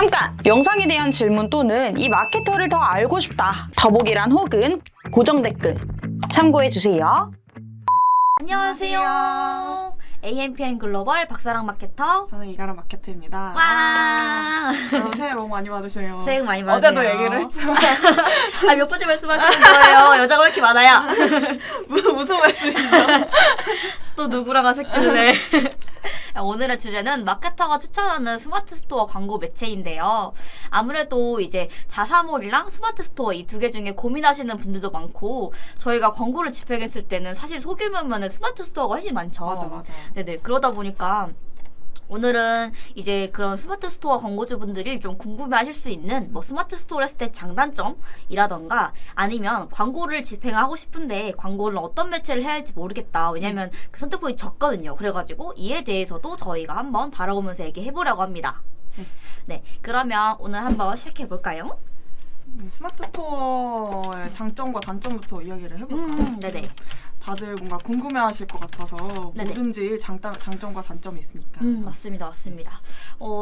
잠깐! 영상에 대한 질문 또는 이 마케터를 더 알고 싶다. 더보기란 혹은 고정 댓글 참고해주세요. 안녕하세요. AMPM 글로벌 박사랑 마케터. 저는 이가라 마케터입니다. 와. 여러분 새해 복 많이 받으세요. 새해 복 많이 받으세요. 어제도 얘기를 했지만 몇 번째 말씀하시는 거예요? 여자가 왜 이렇게 많아요? 무슨 말씀이죠? 또 누구랑 하셨길래. 오늘의 주제는 마케터가 추천하는 스마트 스토어 광고 매체인데요. 아무래도 이제 자사몰이랑 스마트 스토어 이 두 개 중에 고민하시는 분들도 많고, 저희가 광고를 집행했을 때는 사실 소규모면은 스마트 스토어가 훨씬 많죠. 맞아. 네네. 그러다 보니까 오늘은 이제 그런 스마트 스토어 광고주분들이 좀 궁금해하실 수 있는 뭐 스마트 스토어를 했을 때 장단점이라던가, 아니면 광고를 집행하고 싶은데 광고를 어떤 매체를 해야 할지 모르겠다. 왜냐면 그 선택폭이 적거든요. 그래가지고 이에 대해서도 저희가 한번 다뤄보면서 얘기해보려고 합니다. 네, 그러면 오늘 한번 시작해볼까요? 스마트 스토어의 장점과 단점부터 이야기를 해볼까요? 네네. 다들 뭔가 궁금해하실 것 같아서 네네. 뭐든지 장점과 단점이 있으니까. 맞습니다.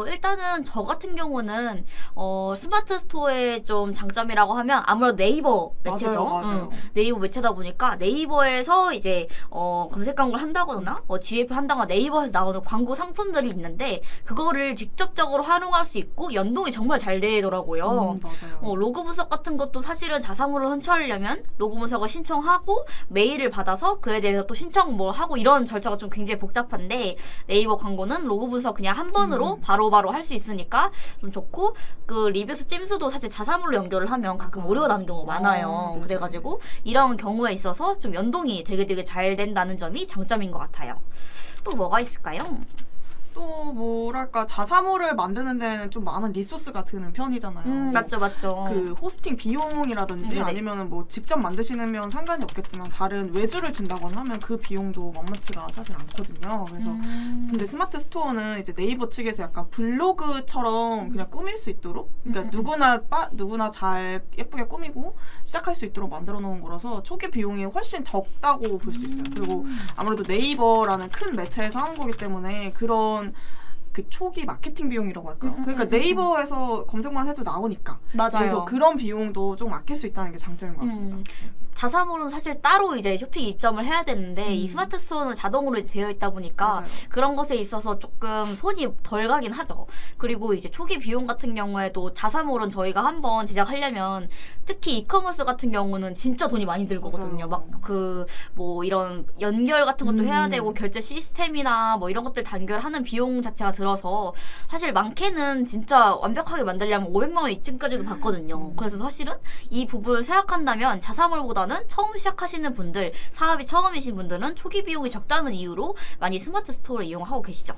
일단은 저 같은 경우는 스마트 스토어의 좀 장점이라고 하면 아무래도 네이버 매체죠. 맞아요. 네이버 매체다 보니까 네이버에서 이제 검색 광고를 한다거나 GF를 한다거나 네이버에서 나오는 광고 상품들이 있는데, 그거를 직접적으로 활용할 수 있고 연동이 정말 잘 되더라고요. 맞아요. 로고 분석 같은 것도 사실은 자사몰을 선출하려면 로고 분석을 신청하고 메일을 받아서 그에 대해서 또 신청 뭐 하고 이런 절차가 좀 굉장히 복잡한데, 네이버 광고는 로고 분석 그냥 한 번으로 바로바로 할 수 있으니까 좀 좋고, 그 리뷰스 찜스도 사실 자사몰로 연결을 하면 가끔 오류가 나는 경우가 많아요. 그래가지고 이런 경우에 있어서 좀 연동이 되게 잘 된다는 점이 장점인 것 같아요. 또 뭐가 있을까요? 또 뭐랄까, 자사몰을 만드는 데는 좀 많은 리소스가 드는 편이잖아요. 맞죠. 그 호스팅 비용이라든지 네네. 아니면은 뭐 직접 만드시면 상관이 없겠지만 다른 외주를 준다거나 하면 그 비용도 만만치가 사실 않거든요. 그래서 근데 스마트 스토어는 이제 네이버 측에서 약간 블로그처럼 그냥 꾸밀 수 있도록, 그러니까 누구나 잘 예쁘게 꾸미고 시작할 수 있도록 만들어 놓은 거라서 초기 비용이 훨씬 적다고 볼 수 있어요. 그리고 아무래도 네이버라는 큰 매체에서 하는 거기 때문에 그런 그 초기 마케팅 비용이라고 할까요? 그러니까 네이버에서 검색만 해도 나오니까. 맞아요. 그래서 그런 비용도 좀 아낄 수 있다는 게 장점인 것 같습니다. 자사몰은 사실 따로 이제 쇼핑 입점을 해야 되는데 이 스마트 스토어는 자동으로 되어 있다 보니까 맞아요. 그런 것에 있어서 조금 손이 덜 가긴 하죠. 그리고 이제 초기 비용 같은 경우에도 자사몰은 저희가 한번 제작하려면, 특히 이커머스 같은 경우는 진짜 돈이 많이 들거든요. 맞아요. 막 그 뭐 이런 연결 같은 것도 해야 되고 결제 시스템이나 뭐 이런 것들 단결하는 비용 자체가 들어서 사실 많게는 진짜 완벽하게 만들려면 500만 원 이쯤까지도 받거든요. 그래서 사실은 이 부분을 생각한다면 자사몰보다는 처음 시작하시는 분들, 사업이 처음이신 분들은 초기 비용이 적다는 이유로 많이 스마트 스토어를 이용하고 계시죠.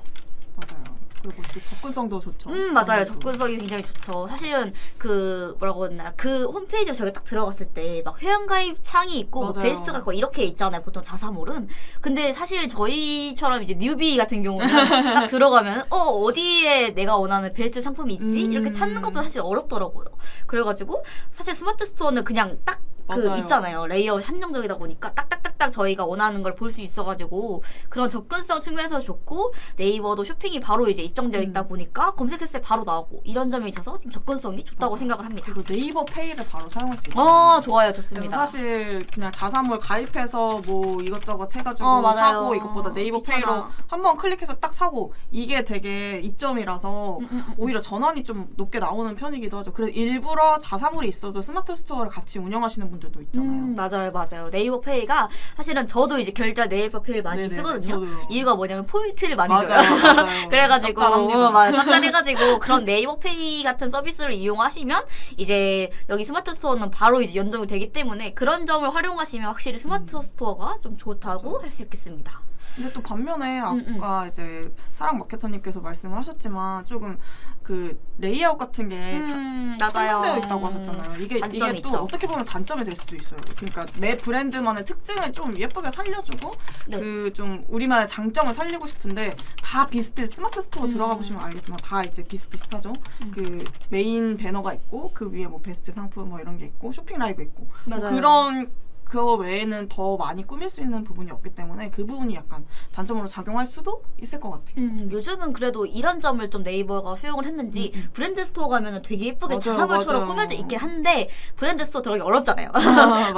맞아요. 그리고 또 접근성도 좋죠. 맞아요. 접근성이 굉장히 좋죠. 사실은 그 뭐라고 했나, 그 홈페이지에 저희가 딱 들어갔을 때 막 회원가입 창이 있고 뭐 맞아요. 베스트가 있고 이렇게 있잖아요. 보통 자사몰은. 근데 사실 저희처럼 이제 뉴비 같은 경우는 딱 들어가면 어디에 내가 원하는 베스트 상품이 있지? 이렇게 찾는 것보다 사실 어렵더라고요. 그래가지고 사실 스마트 스토어는 그냥 딱 맞아요. 있잖아요. 레이아웃이 한정적이다 보니까 딱딱딱딱 저희가 원하는 걸 볼 수 있어가지고 그런 접근성 측면에서 좋고, 네이버도 쇼핑이 바로 이제 입점되어 있다 보니까 검색했을 때 바로 나오고, 이런 점에 있어서 좀 접근성이 좋다고 맞아요. 생각을 합니다. 그리고 네이버 페이를 바로 사용할 수 있어요. 좋아요. 그래서 좋습니다. 사실 그냥 자사몰 가입해서 뭐 이것저것 해가지고 맞아요. 사고, 이것보다 네이버 귀찮아. 페이로 한번 클릭해서 딱 사고, 이게 되게 이점이라서 오히려 전환이 좀 높게 나오는 편이기도 하죠. 그래서 일부러 자사몰이 있어도 스마트 스토어를 같이 운영하시는 분들도 있잖아요. 맞아요. 네이버 페이가 사실은 저도 이제 결제 네이버 페이를 많이 네네, 쓰거든요. 저도요. 이유가 뭐냐면 포인트를 많이 맞아요. 줘요. 그래가지고 짭짤합니다. 짭짤해가지고 그런 네이버 페이 같은 서비스를 이용하시면 이제 여기 스마트 스토어는 바로 이제 연동이 되기 때문에 그런 점을 활용하시면 확실히 스마트 스토어가 좀 좋다고 할 수 있겠습니다. 근데 또 반면에 아까 이제 사랑 마케터님께서 말씀을 하셨지만 조금 그 레이아웃 같은 게 선정되어 있다고 하셨잖아요. 이게 또 있죠. 어떻게 보면 단점이 될 수도 있어요. 그러니까 내 브랜드만의 특징을 좀 예쁘게 살려주고 그 좀 우리만의 장점을 살리고 싶은데 다 비슷비슷, 스마트 스토어 들어가 보시면 알겠지만 다 이제 비슷비슷하죠. 그 메인 배너가 있고 그 위에 뭐 베스트 상품 뭐 이런 게 있고 쇼핑 라이브 있고 뭐 맞아요. 그런 그 외에는 더 많이 꾸밀 수 있는 부분이 없기 때문에 그 부분이 약간 단점으로 작용할 수도 있을 것 같아요. 요즘은 그래도 이런 점을 좀 네이버가 수용을 했는지 브랜드 스토어 가면은 되게 예쁘게 맞아요, 자사몰처럼 맞아요. 꾸며져 있긴 한데 브랜드 스토어 들어가기 어렵잖아요.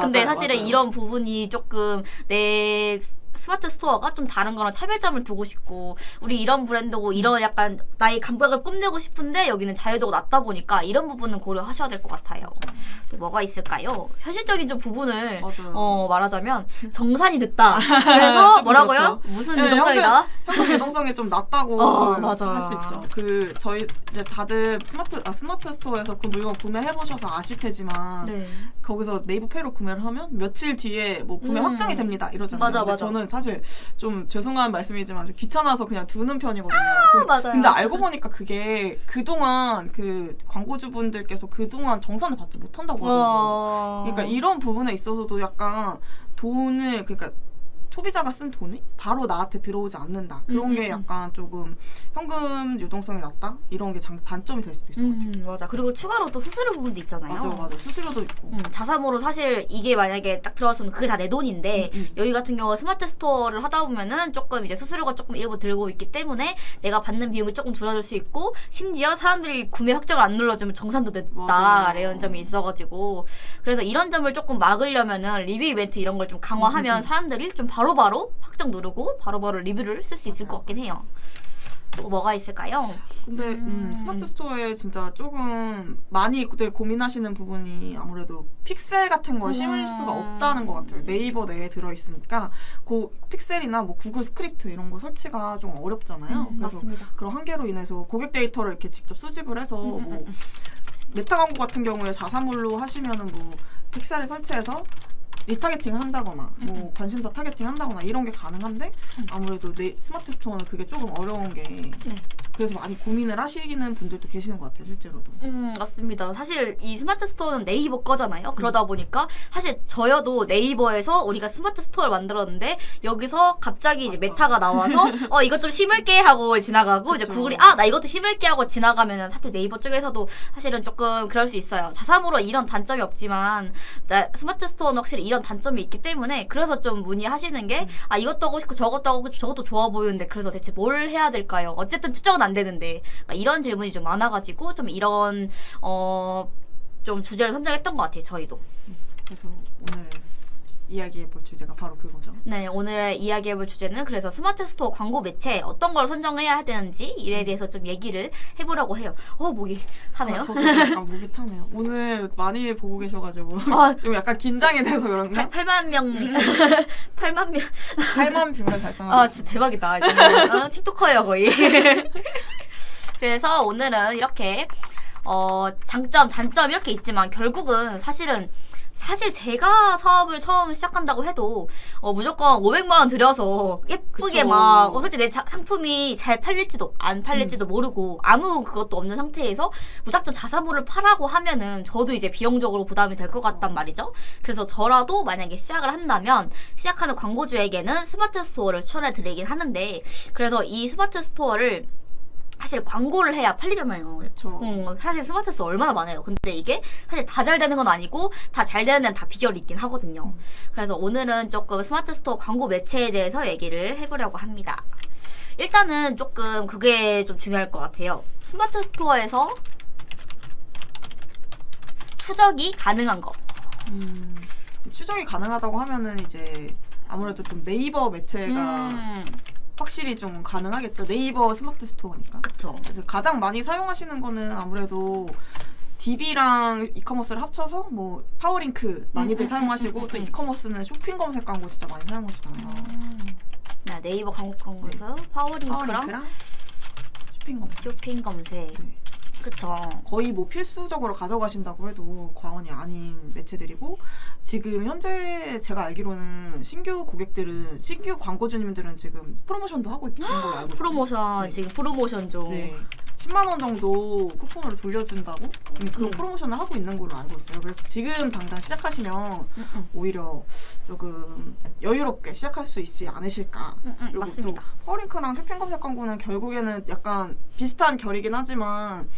근데 맞아요, 사실은 맞아요. 이런 부분이 조금 내 스마트 스토어가 좀 다른 거랑 차별점을 두고 싶고 우리 이런 브랜드고 이런 약간 나의 감각을 뽐내고 싶은데 여기는 자유도가 낮다 보니까 이런 부분은 고려하셔야 될 것 같아요. 또 뭐가 있을까요? 현실적인 좀 부분을 맞아요. 말하자면 정산이 늦다. 그래서 좀 뭐라고요? 그렇죠. 무슨 네, 유동성이다? 현금 유동성이 좀 낮다고 맞아. 할 수 있죠. 그 저희 이제 다들 스마트 스토어에서 그 물건 구매해 보셔서 아실 테지만 네. 거기서 네이버페이로 구매를 하면 며칠 뒤에 뭐 구매 확정이 됩니다 이러잖아요. 맞아, 근데 맞아. 저는 사실 좀 죄송한 말씀이지만 좀 귀찮아서 그냥 두는 편이거든요. 맞아요. 근데 알고 보니까 그게 그동안 그 광고주분들께서 그동안 정산을 받지 못한다고 하더라고요. 그러니까 이런 부분에 있어서도 약간 돈을 그러니까 소비자가 쓴 돈이 바로 나한테 들어오지 않는다. 그런 게 약간 조금 현금 유동성이 낮다? 이런 게 단점이 될 수도 있을 것 같아요. 맞아. 그리고 추가로 또 수수료 부분도 있잖아요. 맞아. 수수료도 있고. 자사모로 사실 이게 만약에 딱 들어왔으면 그게 다 내 돈인데 여기 같은 경우 스마트 스토어를 하다 보면은 조금 이제 수수료가 조금 일부 들고 있기 때문에 내가 받는 비용이 조금 줄어들 수 있고 심지어 사람들이 구매 확정을 안 눌러주면 정산도 됐다라는 점이 있어가지고 그래서 이런 점을 조금 막으려면은 리뷰 이벤트 이런 걸 좀 강화하면 사람들이 좀 바로바로 확정 누르고 바로바로 리뷰를 쓸 수 있을 것 같긴 해요. 또 뭐가 있을까요? 근데 스마트 스토어에 진짜 조금 많이 그때 고민하시는 부분이 아무래도 픽셀 같은 걸 심을 수가 없다는 것 같아요. 네이버 내에 들어있으니까 그 픽셀이나 뭐 구글 스크립트 이런 거 설치가 좀 어렵잖아요. 그래서 맞습니다. 그런 한계로 인해서 고객 데이터를 이렇게 직접 수집을 해서 뭐 메타 광고 같은 경우에 자사몰로 하시면은 뭐 픽셀을 설치해서 리타겟팅을 한다거나 뭐 관심사 타겟팅 한다거나 이런 게 가능한데 아무래도 스마트 스토어는 그게 조금 어려운 게 그래서 많이 고민을 하시는 분들도 계시는 것 같아요, 실제로도. 맞습니다. 사실 이 스마트 스토어는 네이버 거잖아요. 그러다 보니까 사실 저여도 네이버에서 우리가 스마트 스토어를 만들었는데 여기서 갑자기 이제 메타가 나와서 이것 좀 심을게 하고 지나가고 이제 구글이 나 이것도 심을게 하고 지나가면은 사실 네이버 쪽에서도 사실은 조금 그럴 수 있어요. 자사모로 이런 단점이 없지만 스마트 스토어는 확실히 이런 단점이 있기 때문에 그래서 좀 문의하시는 게 이것도 하고 싶고 저것도 하고 싶고 저것도 좋아 보이는데 그래서 대체 뭘 해야 될까요? 어쨌든 추적은 안 되는데 이런 질문이 좀 많아가지고 좀 이런 좀 주제를 선정했던 것 같아요. 저희도. 그래서 오늘 이야기해볼 주제가 바로 그거죠. 네, 오늘 이야기해볼 주제는 그래서 스마트 스토어 광고 매체 어떤 걸 선정해야 되는지 이에 대해서 좀 얘기를 해보려고 해요. 목이 타네요. 저도 약간 목이 타네요. 오늘 많이 보고 계셔가지고 좀 약간 긴장이 돼서 그런가? 8만 명 8만 명 8만 뷰를 달성하고 진짜 대박이다. 틱토커예요 거의. 그래서 오늘은 이렇게 장점, 단점 이렇게 있지만 결국은 사실 제가 사업을 처음 시작한다고 해도 무조건 500만 원 들여서 예쁘게 그쵸. 막 솔직히 내 상품이 잘 팔릴지도 안 팔릴지도 모르고 아무 그것도 없는 상태에서 무작정 자사모를 파라고 하면은 저도 이제 비용적으로 부담이 될 것 같단 말이죠. 그래서 저라도 만약에 시작을 한다면 시작하는 광고주에게는 스마트 스토어를 추천해 드리긴 하는데 그래서 이 스마트 스토어를 사실 광고를 해야 팔리잖아요. 그렇죠. 사실 스마트 스토어 얼마나 많아요. 근데 이게 사실 다 잘 되는 건 아니고 다 잘 되는 데는 다 비결이 있긴 하거든요. 그래서 오늘은 조금 스마트 스토어 광고 매체에 대해서 얘기를 해보려고 합니다. 일단은 조금 그게 좀 중요할 것 같아요. 스마트 스토어에서 추적이 가능한 거. 추적이 가능하다고 하면은 이제 아무래도 좀 네이버 매체가 확실히 좀 가능하겠죠. 네이버 스마트 스토어니까. 그쵸. 그래서 가장 많이 사용하시는 거는 아무래도 DB랑 이커머스를 합쳐서 뭐 파워링크 많이들 사용하시고 또 이커머스는 쇼핑 검색 광고 진짜 많이 사용하시잖아요. 네이버 광고에서 파워링크랑 쇼핑 검색. 쇼핑 검색. 그쵸. 거의 뭐 필수적으로 가져가신다고 해도 과언이 아닌 매체들이고 지금 현재 제가 알기로는 신규 광고주님들은 지금 프로모션도 하고 있는 걸로 알고 있거든요. 프로모션 지금 프로모션 좀. 네. 10만 원 정도 쿠폰으로 돌려준다고 그런 프로모션을 하고 있는 걸로 알고 있어요. 그래서 지금 당장 시작하시면 오히려 조금 여유롭게 시작할 수 있지 않으실까. 그리고 맞습니다. 또 파워링크랑 쇼핑 검색 광고는 결국에는 약간 비슷한 결이긴 하지만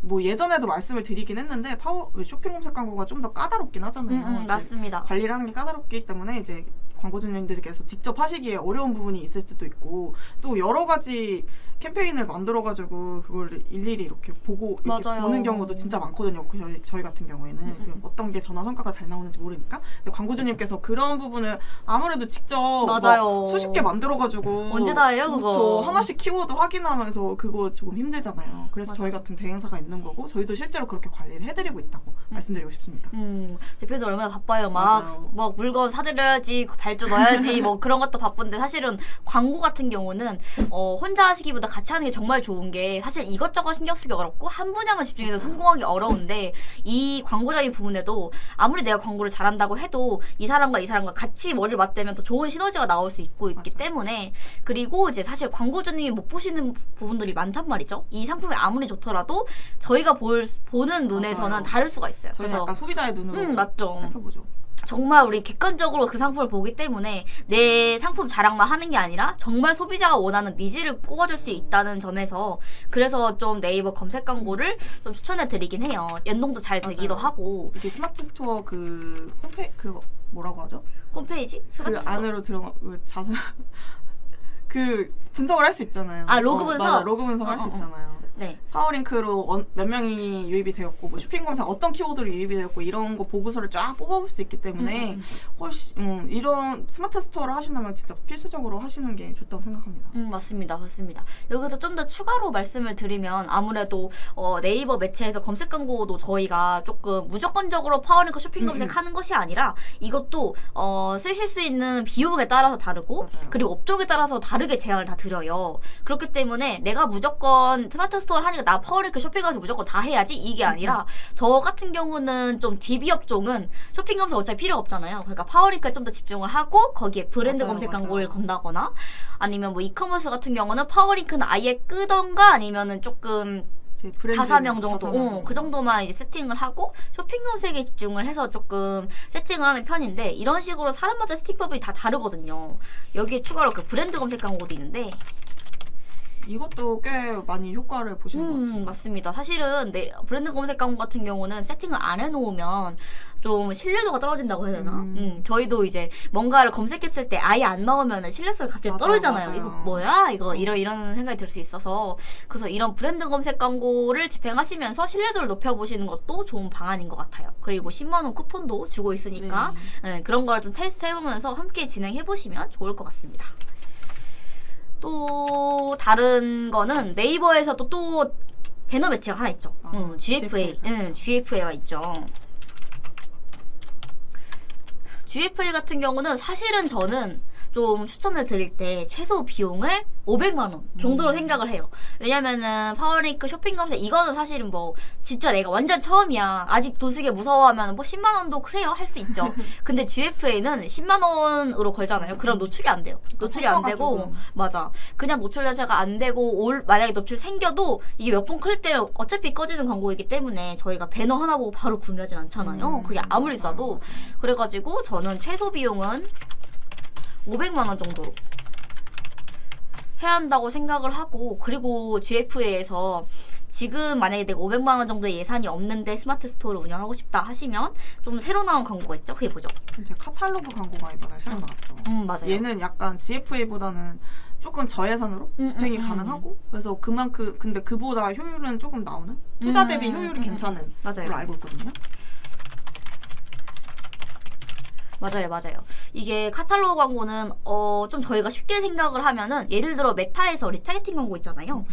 뭐 예전에도 말씀을 드리긴 했는데 쇼핑 검색 광고가 좀 더 까다롭긴 하잖아요. 이렇게 맞습니다. 관리를 하는 게 까다롭기 때문에 이제 광고주님들께서 직접 하시기에 어려운 부분이 있을 수도 있고 또 여러 가지 캠페인을 만들어가지고 그걸 일일이 이렇게 보고 이렇게 맞아요. 보는 경우도 진짜 많거든요. 저희 같은 경우에는 어떤 게 전화 성과가 잘 나오는지 모르니까 근데 광고주님께서 그런 부분을 아무래도 직접 맞아요. 막 수십 개 만들어가지고 언제 다 해요 그거? 그렇죠. 하나씩 키워드 확인하면서 그거 조금 힘들잖아요. 그래서 맞아요. 저희 같은 대행사가 있는 거고 저희도 실제로 그렇게 관리를 해드리고 있다고 말씀드리고 싶습니다. 대표도 얼마나 바빠요. 맞아요. 막 물건 사드려야지, 발주 넣어야지, 뭐 그런 것도 바쁜데 사실은 광고 같은 경우는 혼자 하시기보다 같이 하는 게 정말 좋은 게 사실 이것저것 신경 쓰기 어렵고 한 분야만 집중해서 성공하기 어려운데 이 광고적인 부분에도 아무리 내가 광고를 잘한다고 해도 이 사람과 같이 머리를 맞대면 더 좋은 시너지가 나올 수 있기 맞아. 때문에 그리고 이제 사실 광고주님이 못 보시는 부분들이 많단 말이죠. 이 상품이 아무리 좋더라도 저희가 보는 눈에서는 맞아요. 다를 수가 있어요. 저희는 그래서 약간 소비자의 눈으로 맞죠. 살펴보죠. 정말 우리 객관적으로 그 상품을 보기 때문에 내 상품 자랑만 하는 게 아니라 정말 소비자가 원하는 니즈를 꼽아줄 수 있다는 점에서 그래서 좀 네이버 검색 광고를 좀 추천해 드리긴 해요. 연동도 잘 되기도 맞아요. 하고 이게 스마트 스토어 그 그 뭐라고 하죠? 홈페이지 그 스마트 스토어. 안으로 들어가 자세 그 분석을 할 수 있잖아요. 로그 분석? 맞아, 로그 분석을 할 수 있잖아요. 네. 파워링크로 몇 명이 유입이 되었고 뭐 쇼핑 검색 어떤 키워드로 유입이 되었고 이런 거 보고서를 쫙 뽑아볼 수 있기 때문에 훨씬 이런 스마트 스토어를 하신다면 진짜 필수적으로 하시는 게 좋다고 생각합니다. 맞습니다. 여기서 좀 더 추가로 말씀을 드리면 아무래도 네이버 매체에서 검색 광고도 저희가 조금 무조건적으로 파워링크 쇼핑 검색하는 것이 아니라 이것도 쓰실 수 있는 비용에 따라서 다르고 맞아요. 그리고 업종에 따라서 다르게 제한을 다 드려요. 그렇기 때문에 내가 무조건 스마트 스토어를 하니까 나 파워링크 쇼핑 검색 무조건 다 해야지 이게 아니라 저 같은 경우는 좀 DB 업종은 쇼핑 검색 어차피 필요 없잖아요. 그러니까 파워링크에 좀 더 집중을 하고 거기에 브랜드 맞아요, 검색 맞아요. 광고를 건다거나 아니면 뭐 이커머스 같은 경우는 파워링크는 아예 끄던가 아니면은 조금 제 브랜드 자사명 정도, 자사명 그 정도만 이제 세팅을 하고 쇼핑 검색에 집중을 해서 조금 세팅을 하는 편인데 이런 식으로 사람마다 세팅법이 다 다르거든요. 여기에 추가로 그 브랜드 검색 광고도 있는데 이것도 꽤 많이 효과를 보시는 것 같아요. 맞습니다. 사실은 브랜드 검색 광고 같은 경우는 세팅을 안 해놓으면 좀 신뢰도가 떨어진다고 해야 되나? 저희도 이제 뭔가를 검색했을 때 아예 안 넣으면 신뢰성이 갑자기 맞아요, 떨어지잖아요. 맞아요. 이거 뭐야? 이런 생각이 들 수 있어서 그래서 이런 브랜드 검색 광고를 집행하시면서 신뢰도를 높여보시는 것도 좋은 방안인 것 같아요. 그리고 10만원 쿠폰도 주고 있으니까 네, 그런 걸 좀 테스트 해보면서 함께 진행해보시면 좋을 것 같습니다. 또 다른 거는 네이버에서도 또 배너 매체가 하나 있죠. GFA. GFA가 있죠. GFA 같은 경우는 사실은 저는 좀 추천을 드릴 때 최소 비용을 500만 원 정도로 생각을 해요. 왜냐면은 파워링크 쇼핑 검색 이거는 사실은 뭐 진짜 내가 완전 처음이야. 아직 돈 쓰기 무서워하면 뭐 10만 원도 그래요. 할 수 있죠. 근데 GFA는 10만 원으로 걸잖아요. 그럼 노출이 안 돼요. 노출이 안 되고 조금. 맞아. 그냥 노출 자체가 안 되고 만약에 노출 생겨도 이게 몇 번 클 때 어차피 꺼지는 광고이기 때문에 저희가 배너 하나 보고 바로 구매하진 않잖아요. 그게 아무리 싸도. 그래가지고 저는 최소 비용은 500만 원 정도로 해야 한다고 생각을 하고 그리고 GFA에서 지금 만약에 내가 500만 원 정도의 예산이 없는데 스마트 스토어를 운영하고 싶다 하시면 좀 새로 나온 광고가 있죠. 그게 뭐죠? 제 카탈로그 광고가 이번에 새로 나왔죠. 맞아요. 얘는 약간 GFA보다는 조금 저예산으로 집행이 가능하고 그래서 그만큼 근데 그보다 효율은 조금 나오는 투자 대비 효율이 괜찮은 맞아요. 걸로 알고 있거든요. 맞아요. 이게 카탈로그 광고는 좀 저희가 쉽게 생각을 하면은 예를 들어 메타에서 리타게팅 광고 있잖아요.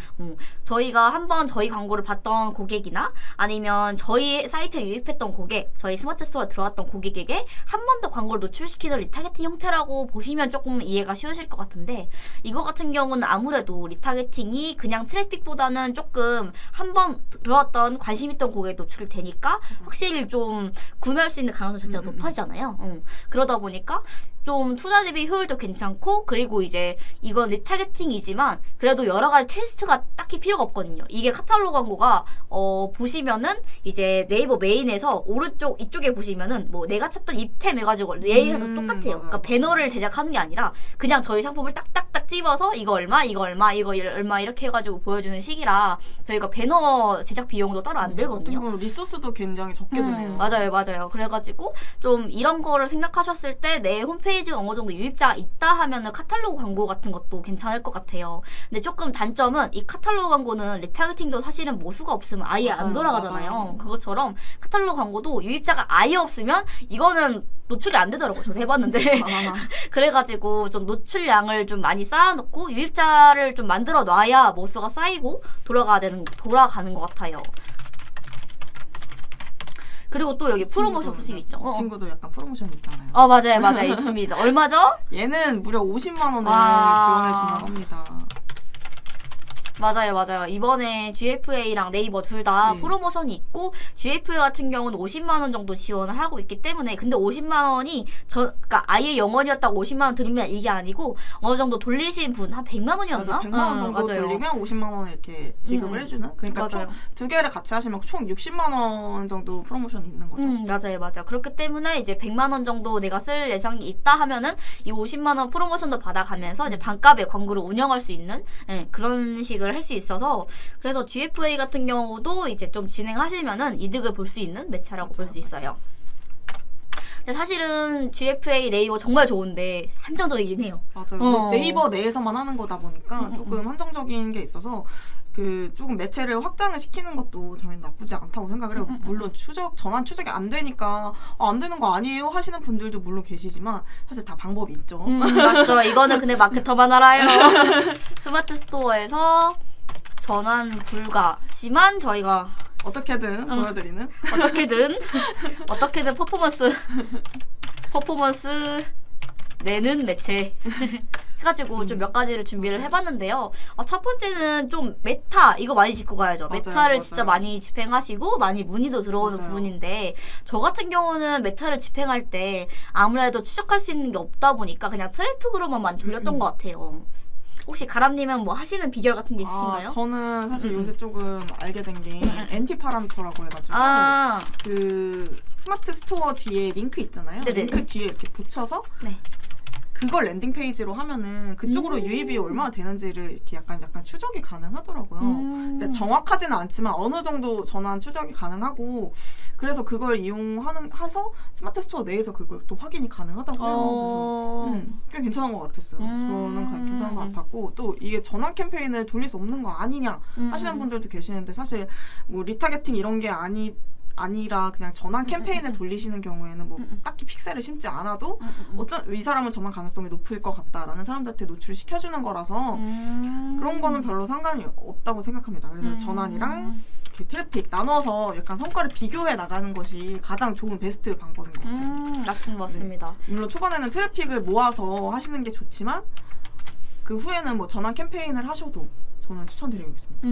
저희가 한번 저희 광고를 봤던 고객이나 아니면 저희 사이트에 유입했던 고객, 저희 스마트 스토어에 들어왔던 고객에게 한 번 더 광고를 노출시키는 리타게팅 형태라고 보시면 조금 이해가 쉬우실 것 같은데 이거 같은 경우는 아무래도 리타게팅이 그냥 트래픽보다는 조금 한 번 들어왔던 관심 있던 고객에 노출되니까 확실히 좀 구매할 수 있는 가능성 자체가 높아지잖아요. 그러다 보니까 좀 투자 대비 효율도 괜찮고 그리고 이제 이건 리타겟팅이지만 그래도 여러 가지 테스트가 딱히 필요가 없거든요. 이게 카탈로그 광고가 보시면은 이제 네이버 메인에서 오른쪽 이쪽에 보시면은 뭐 내가 찾던 입템 해가지고 레이어도 똑같아요. 맞아요. 그러니까 배너를 제작하는 게 아니라 그냥 저희 상품을 딱딱딱 찝어서 이거 얼마, 이거 얼마, 이거 얼마 이렇게 해가지고 보여주는 식이라 저희가 배너 제작 비용도 따로 안 들거든요. 그리고 리소스도 굉장히 적게 드네요. 맞아요. 그래가지고 좀 이런 거를 생각하셨을 때 내 홈페이지가 어느 정도 유입자가 있다 하면은 카탈로그 광고 같은 것도 괜찮을 것 같아요. 근데 조금 단점은 이 카탈로그 광고는 리타겟팅도 사실은 모수가 없으면 아예 안 맞아요, 돌아가잖아요. 맞아요. 그것처럼 카탈로그 광고도 유입자가 아예 없으면 이거는 노출이 안 되더라고요. 저 해봤는데. 그래가지고 좀 노출량을 좀 많이 쌓아놓고 유입자를 좀 만들어 놔야 모수가 쌓이고 돌아가는 것 같아요. 그리고 또 여기 프로모션 소식 있죠. 이 친구도 약간 프로모션 있잖아요. 맞아요. 있습니다. 얼마죠? 얘는 무려 50만 원을 와. 지원해준다고 합니다. 맞아요. 이번에 GFA랑 네이버 둘 다 네. 프로모션이 있고 GFA 같은 경우는 50만 원 정도 지원을 하고 있기 때문에 근데 50만 원이 그러니까 아예 0원이었다고 50만 원 드리면 이게 아니고 어느 정도 돌리신 분 한 100만 원이었나? 맞아, 100만 원 정도 맞아요. 돌리면 50만 원을 이렇게 지급을 해주는. 그러니까 맞아요. 총 두 개를 같이 하시면 총 60만 원 정도 프로모션이 있는 거죠. 맞아요. 그렇기 때문에 이제 100만 원 정도 내가 쓸 예정이 있다 하면은 이 50만 원 프로모션도 받아가면서 이제 반값에 광고를 운영할 수 있는 그런 식을 할 수 있어서 그래서 GFA 같은 경우도 이제 좀 진행하시면은 이득을 볼 수 있는 매체라고 볼 수 있어요. 근데 사실은 GFA 네이버 정말 좋은데 한정적이긴 해요. 맞아요. 네이버 내에서만 하는 거다 보니까 조금 한정적인 게 있어서 그 조금 매체를 확장을 시키는 것도 저희는 나쁘지 않다고 생각을 해요. 물론 전환 추적이 안 되니까 안 되는 거 아니에요 하시는 분들도 물론 계시지만 사실 다 방법이 있죠. 맞죠. 이거는 근데 마케터만 알아요. 스마트 스토어에서 전환 불가지만 저희가 어떻게든 보여드리는 어떻게든 퍼포먼스 내는 매체 해가지고 좀 몇 가지를 준비를 해봤는데요. 첫 번째는 좀 메타 이거 많이 짚고 가야죠. 메타를 진짜 많이 집행하시고 많이 문의도 들어오는 부분인데 저 같은 경우는 메타를 집행할 때 아무래도 추적할 수 있는 게 없다 보니까 그냥 트래픽으로만 많이 돌렸던 것 같아요. 혹시 가람님은 뭐 하시는 비결 같은 게 있으신가요? 저는 사실 요새 조금 알게 된 게 엔티 파라미터라고 해가지고 그 스마트 스토어 뒤에 링크 있잖아요. 네네. 링크 뒤에 이렇게 붙여서 그걸 랜딩 페이지로 하면은 그쪽으로 유입이 얼마나 되는지를 이렇게 약간 추적이 가능하더라고요. 그러니까 정확하지는 않지만 어느 정도 전환 추적이 가능하고 그래서 그걸 해서 스마트 스토어 내에서 그걸 또 확인이 가능하다고요. 그래서 꽤 괜찮은 것 같았어요. 저는 괜찮은 것 같았고 또 이게 전환 캠페인을 돌릴 수 없는 거 아니냐 하시는 분들도 계시는데 사실 뭐 리타겟팅 이런 게 아니라 그냥 전환 캠페인을 돌리시는 경우에는 뭐 딱히 픽셀을 심지 않아도 이 사람은 전환 가능성이 높을 것 같다라는 사람들한테 노출시켜주는 거라서 그런 거는 별로 상관이 없다고 생각합니다. 그래서 전환이랑 이렇게 트래픽 나눠서 약간 성과를 비교해 나가는 것이 가장 좋은 베스트 방법인 것 같아요. 맞습니다. 물론 초반에는 트래픽을 모아서 하시는 게 좋지만 그 후에는 뭐 전환 캠페인을 하셔도 저는 추천드리고 있습니다.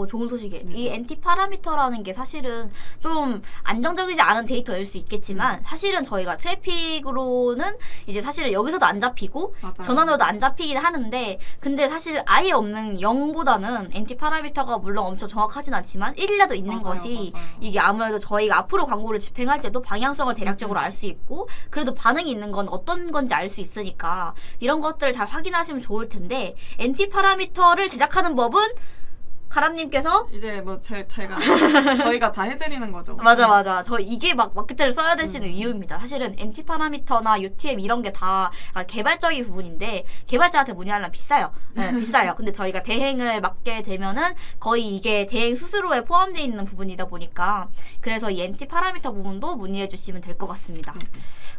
좋은 소식이에요. 이 엔티 파라미터라는 게 사실은 좀 안정적이지 않은 데이터일 수 있겠지만 사실은 저희가 트래픽으로는 이제 사실은 여기서도 안 잡히고 전환으로도 안 잡히긴 하는데 근데 사실 아예 없는 0보다는 엔티 파라미터가 물론 엄청 정확하진 않지만 1이라도 있는 것이 이게 아무래도 저희가 앞으로 광고를 집행할 때도 방향성을 대략적으로 알 수 있고 그래도 반응이 있는 건 어떤 건지 알 수 있으니까 이런 것들을 잘 확인하시면 좋을 텐데 엔티 파라미터를 제작하는 법은 가람님께서 이제 뭐 저희가 다 해드리는 거죠. 맞아. 저 이게 막 마케터를 써야 되시는 이유입니다. 사실은 MT 파라미터나 UTM 이런 게 다 개발적인 부분인데 개발자한테 문의하려면 비싸요. 비싸요. 근데 저희가 대행을 맡게 되면은 거의 이게 대행 수수료에 포함되어 있는 부분이다 보니까 그래서 이 MT 파라미터 부분도 문의해 주시면 될 것 같습니다.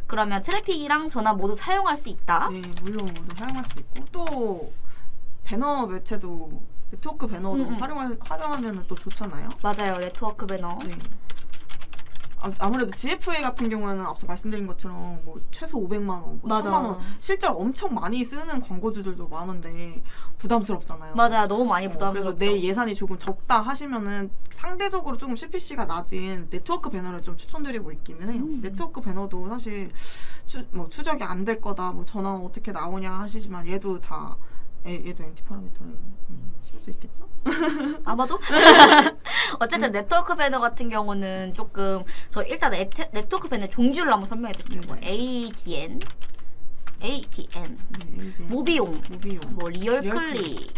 그러면 트래픽이랑 전환 모두 사용할 수 있다. 네, 물론 모두 사용할 수 있고 또 배너 매체도 네트워크 배너도 활용하면 또 좋잖아요. 맞아요. 네트워크 배너. 네. 아무래도 GFA 같은 경우에는 앞서 말씀드린 것처럼 뭐 최소 500만 원, 뭐 맞아. 1000만 원 실제로 엄청 많이 쓰는 광고주들도 많은데 부담스럽잖아요. 맞아요. 너무 많이 부담스럽죠. 그래서 내 예산이 조금 적다 하시면은 상대적으로 조금 CPC가 낮은 네트워크 배너를 좀 추천드리고 있기는 해요. 네트워크 배너도 사실 추적이 안 될 거다, 뭐 전화 어떻게 나오냐 하시지만 얘도 다 얘도 NT 파라미터를 씌울 수 있겠죠? 아마도? 어쨌든 네트워크 배너 같은 경우는 조금 저 일단 네트워크 배너 종류를 한번 설명해 드릴게요. 뭐 ADN, 네, 모비용, 뭐 리얼클릭,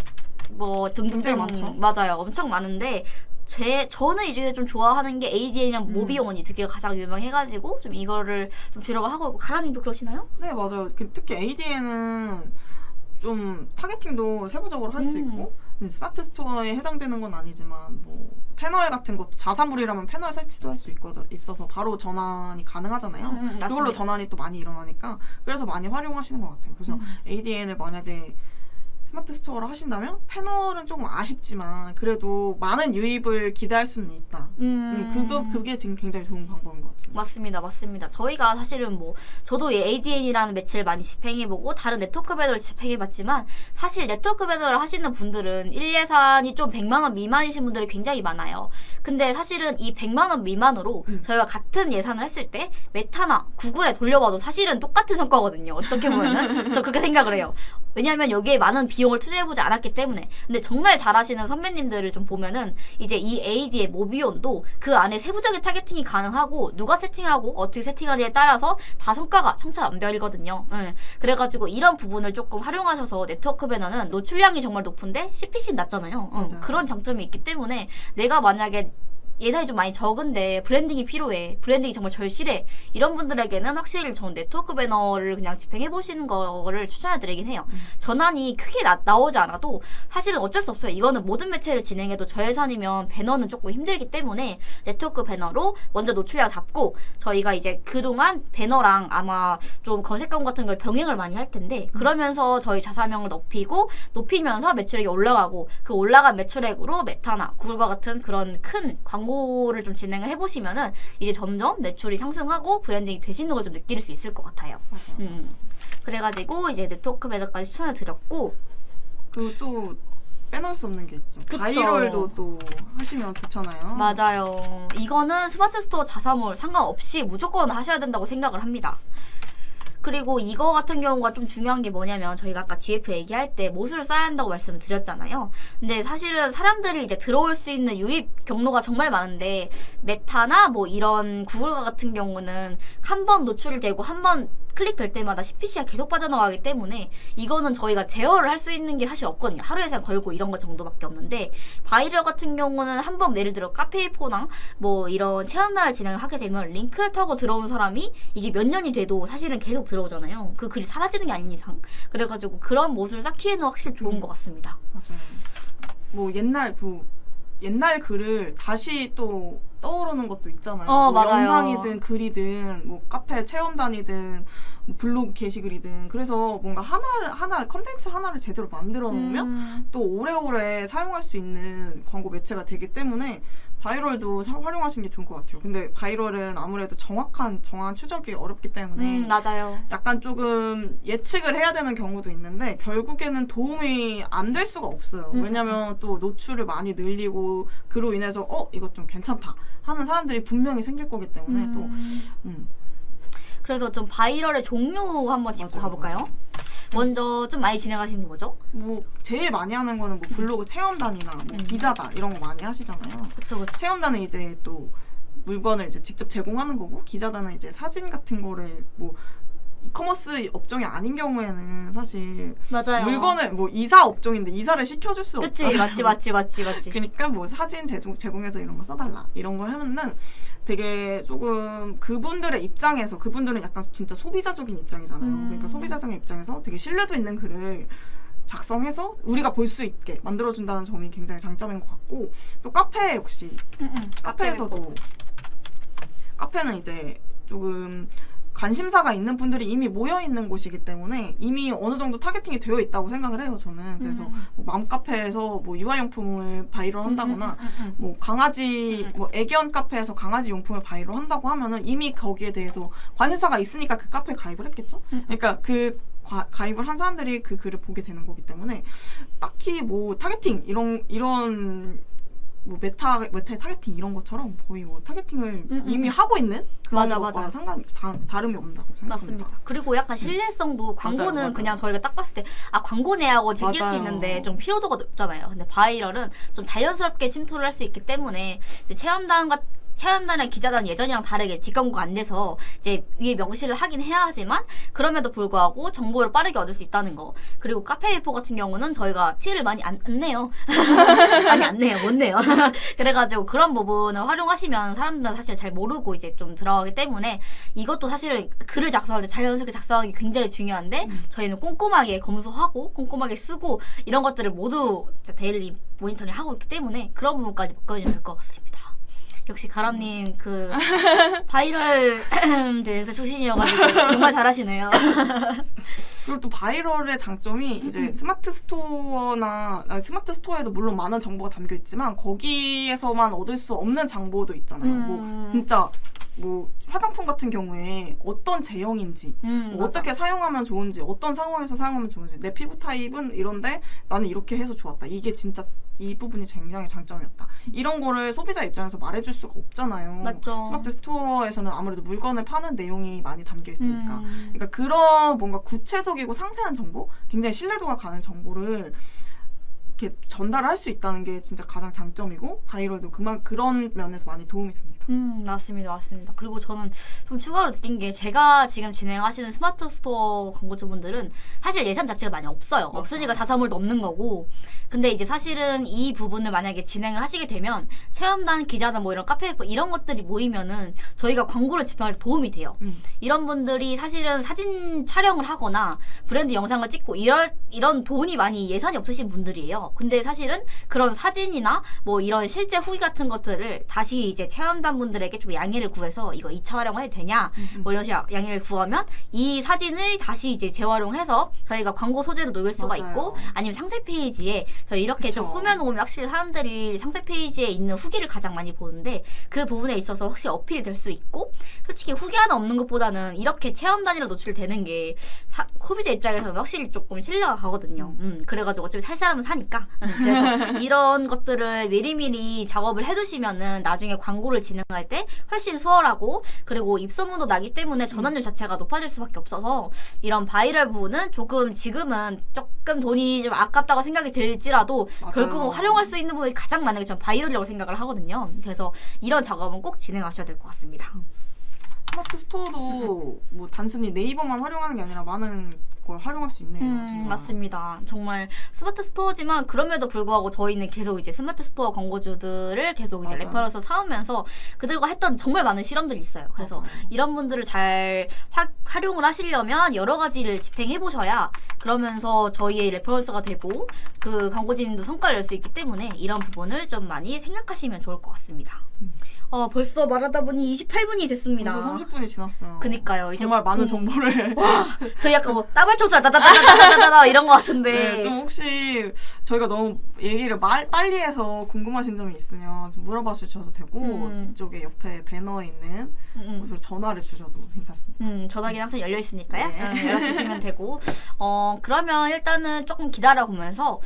뭐 등등 굉장히 많죠. 맞아요. 엄청 많은데 저는 이 중에 좀 좋아하는 게 ADN이랑 모비용은 이 두 개가 가장 유명해가지고 좀 이거를 좀 주려고 하고 있고. 가라님도 그러시나요? 네, 맞아요. 특히 ADN은 좀 타겟팅도 세부적으로 할 수 있고 스마트 스토어에 해당되는 건 아니지만 뭐 패널 같은 것도 자사몰이라면 패널 설치도 할 수 있어서 바로 전환이 가능하잖아요. 맞습니다. 그걸로 전환이 또 많이 일어나니까 그래서 많이 활용하시는 것 같아요. 그래서 ADN을 만약에 스마트 스토어를 하신다면 패널은 조금 아쉽지만 그래도 많은 유입을 기대할 수는 있다. 그게 지금 굉장히 좋은 방법인 것 같아요. 맞습니다. 저희가 사실은 뭐 저도 이 ADN이라는 매체를 많이 집행해보고 다른 네트워크 배너를 집행해봤지만 사실 네트워크 배너를 하시는 분들은 1예산이 좀 100만 원 미만이신 분들이 굉장히 많아요. 근데 사실은 이 100만 원 미만으로 저희가 같은 예산을 했을 때 메타나 구글에 돌려봐도 사실은 똑같은 성과거든요. 어떻게 보면은 저 그렇게 생각을 해요. 왜냐하면 여기에 많은 비용을 투자해보지 않았기 때문에. 근데 정말 잘하시는 선배님들을 좀 보면은 이제 이 AD의 모비온도 그 안에 세부적인 타겟팅이 가능하고 누가 세팅하고 어떻게 세팅하느냐에 따라서 다 성과가 천차만별이거든요. 그래가지고 이런 부분을 조금 활용하셔서 네트워크 배너는 노출량이 정말 높은데 CPC는 낮잖아요. 그런 장점이 있기 때문에 내가 만약에 예산이 좀 많이 적은데 브랜딩이 필요해, 브랜딩이 정말 절실해, 이런 분들에게는 확실히 전 네트워크 배너를 그냥 집행해보시는 거를 추천해드리긴 해요. 전환이 크게 나오지 않아도 사실은 어쩔 수 없어요. 이거는 모든 매체를 진행해도 저예산이면 배너는 조금 힘들기 때문에 네트워크 배너로 먼저 노출량 잡고 저희가 이제 그동안 배너랑 아마 좀 검색감 같은 걸 병행을 많이 할 텐데 그러면서 저희 자사명을 높이면서 매출액이 올라가고 그 올라간 매출액으로 메타나 구글과 같은 그런 큰 광고를 좀 진행을 해보시면은 이제 점점 매출이 상승하고 브랜딩이 되시는 걸 좀 느낄 수 있을 것 같아요. 그래가지고 이제 네트워크 배너까지 추천을 드렸고 그리고 또 빼놓을 수 없는 게 있죠. 그쵸. 바이럴도 또 하시면 좋잖아요. 맞아요. 이거는 스마트 스토어 자사몰 상관없이 무조건 하셔야 된다고 생각을 합니다. 그리고 이거 같은 경우가 좀 중요한 게 뭐냐면 저희가 아까 GF 얘기할 때 못을 쌓아야 한다고 말씀을 드렸잖아요. 근데 사실은 사람들이 이제 들어올 수 있는 유입 경로가 정말 많은데 메타나 뭐 이런 구글과 같은 경우는 한 번 노출되고 한 번 클릭될 때마다 CPC가 계속 빠져나가기 때문에 이거는 저희가 제어를 할 수 있는 게 사실 없거든요. 하루 예산 걸고 이런 거 정도밖에 없는데 바이럴 같은 경우는 한번 예를 들어 카페이포나 뭐 이런 체험단을 진행하게 되면 링크를 타고 들어온 사람이 이게 몇 년이 돼도 사실은 계속 들어오잖아요. 그 글이 사라지는 게 아닌 이상. 그래가지고 그런 못을 쌓기에는 확실히 좋은 것 같습니다. 맞아요. 뭐 옛날 글을 다시 또 떠오르는 것도 있잖아요. 뭐 맞아요. 영상이든 글이든 뭐 카페 체험단이든 뭐 블로그 게시글이든 그래서 뭔가 컨텐츠 하나를 제대로 만들어 놓으면 또 오래오래 사용할 수 있는 광고 매체가 되기 때문에 바이럴도 활용하시는 게 좋을 것 같아요. 근데 바이럴은 아무래도 정확한 추적이 어렵기 때문에 맞아요. 약간 조금 예측을 해야 되는 경우도 있는데 결국에는 도움이 안 될 수가 없어요. 왜냐면 또 노출을 많이 늘리고 그로 인해서 이거 좀 괜찮다 하는 사람들이 분명히 생길 거기 때문에 또 그래서 좀 바이럴의 종류 한번 짚고 가볼까요? 먼저 좀 많이 진행하시는 게 뭐죠? 뭐 제일 많이 하는 거는 뭐 블로그 체험단이나 뭐 기자다 이런 거 많이 하시잖아요. 그쵸. 체험단은 이제 또 물건을 이제 직접 제공하는 거고 기자단은 이제 사진 같은 거를 뭐 이커머스 업종이 아닌 경우에는 사실 맞아요. 물건을 뭐 이사 업종인데 이사를 시켜줄 수 없잖아요. 맞지. 그러니까 뭐 사진 제공해서 이런 거 써달라 이런 거 하면은 되게 조금 그분들의 입장에서 그분들은 약간 진짜 소비자적인 입장이잖아요. 그러니까 소비자적인 입장에서 되게 신뢰도 있는 글을 작성해서 우리가 볼 수 있게 만들어준다는 점이 굉장히 장점인 것 같고 또 카페 역시 카페에서도 카페는 이제 조금 관심사가 있는 분들이 이미 모여 있는 곳이기 때문에 이미 어느 정도 타겟팅이 되어 있다고 생각을 해요. 저는 그래서 뭐 맘카페에서 뭐 유아용품을 바이럴한다거나 뭐 강아지 뭐 애견 카페에서 강아지 용품을 바이럴한다고 하면은 이미 거기에 대해서 관심사가 있으니까 그 카페에 가입을 했겠죠. 그러니까 그 가입을 한 사람들이 그 글을 보게 되는 거기 때문에 딱히 뭐 타겟팅 이런 뭐 메타의 타겟팅 이런 것처럼 거의 뭐 타겟팅을 이미 하고 있는 그런 맞아, 것과 맞아. 다름이 없다고 생각합니다. 맞습니다. 그리고 약간 신뢰성도 광고는 맞아요. 그냥 저희가 딱 봤을 때 광고네하고 제낄 수 맞아요. 있는데 좀 피로도가 높잖아요. 근데 바이럴은 좀 자연스럽게 침투를 할 수 있기 때문에 이제 체험단이나 기자단 예전이랑 다르게 뒷광고가 안 돼서 이제 위에 명시를 하긴 해야 하지만 그럼에도 불구하고 정보를 빠르게 얻을 수 있다는 거. 그리고 카페 A4 같은 경우는 저희가 티를 많이 안 내요. 많이 안 내요. 못 내요. 그래가지고 그런 부분을 활용하시면 사람들은 사실 잘 모르고 이제 좀 들어가기 때문에 이것도 사실은 글을 작성할 때 자연스럽게 작성하기 굉장히 중요한데 저희는 꼼꼼하게 검수하고 꼼꼼하게 쓰고 이런 것들을 모두 데일리 모니터링 하고 있기 때문에 그런 부분까지 바꿔주면 될 것 같습니다. 역시 가람님 그 바이럴 대해서 출신이어가지고 정말 잘하시네요. 그리고 또 바이럴의 장점이 이제 스마트 스토어에도 물론 많은 정보가 담겨 있지만 거기에서만 얻을 수 없는 정보도 있잖아요. 뭐 진짜 뭐 화장품 같은 경우에 어떤 제형인지 뭐 어떻게 사용하면 좋은지 어떤 상황에서 사용하면 좋은지 내 피부 타입은 이런데 나는 이렇게 해서 좋았다. 이게 진짜 이 부분이 굉장히 장점이었다. 이런 거를 소비자 입장에서 말해줄 수가 없잖아요. 맞죠. 스마트 스토어에서는 아무래도 물건을 파는 내용이 많이 담겨 있으니까. 그러니까 그런 뭔가 구체적이고 상세한 정보, 굉장히 신뢰도가 가는 정보를 이렇게 전달할 수 있다는 게 진짜 가장 장점이고 바이럴도 그런 면에서 많이 도움이 됩니다. 맞습니다. 그리고 저는 좀 추가로 느낀 게 제가 지금 진행하시는 스마트 스토어 광고주분들은 사실 예산 자체가 많이 없어요. 맞아. 없으니까 자사물도 없는 거고. 근데 이제 사실은 이 부분을 만약에 진행을 하시게 되면 체험단, 기자단 뭐 이런 카페 이런 것들이 모이면은 저희가 광고를 집행할 때 도움이 돼요. 이런 분들이 사실은 사진 촬영을 하거나 브랜드 영상을 찍고 이런 돈이 많이 예산이 없으신 분들이에요. 근데 사실은 그런 사진이나 뭐 이런 실제 후기 같은 것들을 다시 이제 체험단 분들에게 좀 양해를 구해서 이거 2차 활용해도 되냐 뭐 이런 식으로 양해를 구하면 이 사진을 다시 이제 재활용해서 저희가 광고 소재로 녹일 수가 맞아요. 있고 아니면 상세 페이지에 저희 이렇게 그쵸. 좀 꾸며놓으면 확실히 사람들이 상세 페이지에 있는 후기를 가장 많이 보는데 그 부분에 있어서 확실히 어필이 될 수 있고 솔직히 후기 하나 없는 것보다는 이렇게 체험단위로 노출되는 게 소비자 입장에서는 확실히 조금 신뢰가 가거든요. 그래가지고 어차피 살 사람은 사니까 그래서 이런 것들을 미리미리 작업을 해두시면은 나중에 광고를 진행할 때 훨씬 수월하고 그리고 입소문도 나기 때문에 전환율 자체가 높아질 수밖에 없어서 이런 바이럴 부분은 조금 지금은 조금 돈이 좀 아깝다고 생각이 들지라도 맞아요. 결국은 활용할 수 있는 부분이 가장 많은 게 전 바이럴이라고 생각을 하거든요. 그래서 이런 작업은 꼭 진행하셔야 될 것 같습니다. 스마트 스토어도 뭐 단순히 네이버만 활용하는 게 아니라 많은 걸 활용할 수 있네요. 정말. 맞습니다. 정말 스마트 스토어지만 그럼에도 불구하고 저희는 계속 이제 스마트 스토어 광고주들을 계속 이제 맞아요. 레퍼런서 사오면서 그들과 했던 정말 많은 실험들이 있어요. 그래서 맞아요. 이런 분들을 잘 활용을 하시려면 여러 가지를 집행해 보셔야 그러면서 저희의 레퍼런서가 되고 그 광고주님도 성과를 낼 수 있기 때문에 이런 부분을 좀 많이 생각하시면 좋을 것 같습니다. 벌써 말하다 보니 28분이 됐습니다. 벌써 30분이 지났어요. 그니까요. 이제 정말 많은 정보를. 저희 약간 뭐 따발초자 다다다다다다다 이런 것 같은데. 네, 좀 혹시 저희가 너무 얘기를 빨리 해서 궁금하신 점이 있으면 좀 물어봐 주셔도 되고 이쪽에 옆에 배너에 있는 곳으로 전화를 주셔도 괜찮습니다. 전화기는 항상 열려 있으니까요. 네. 열어주시면 되고. 그러면 일단은 조금 기다려 보면서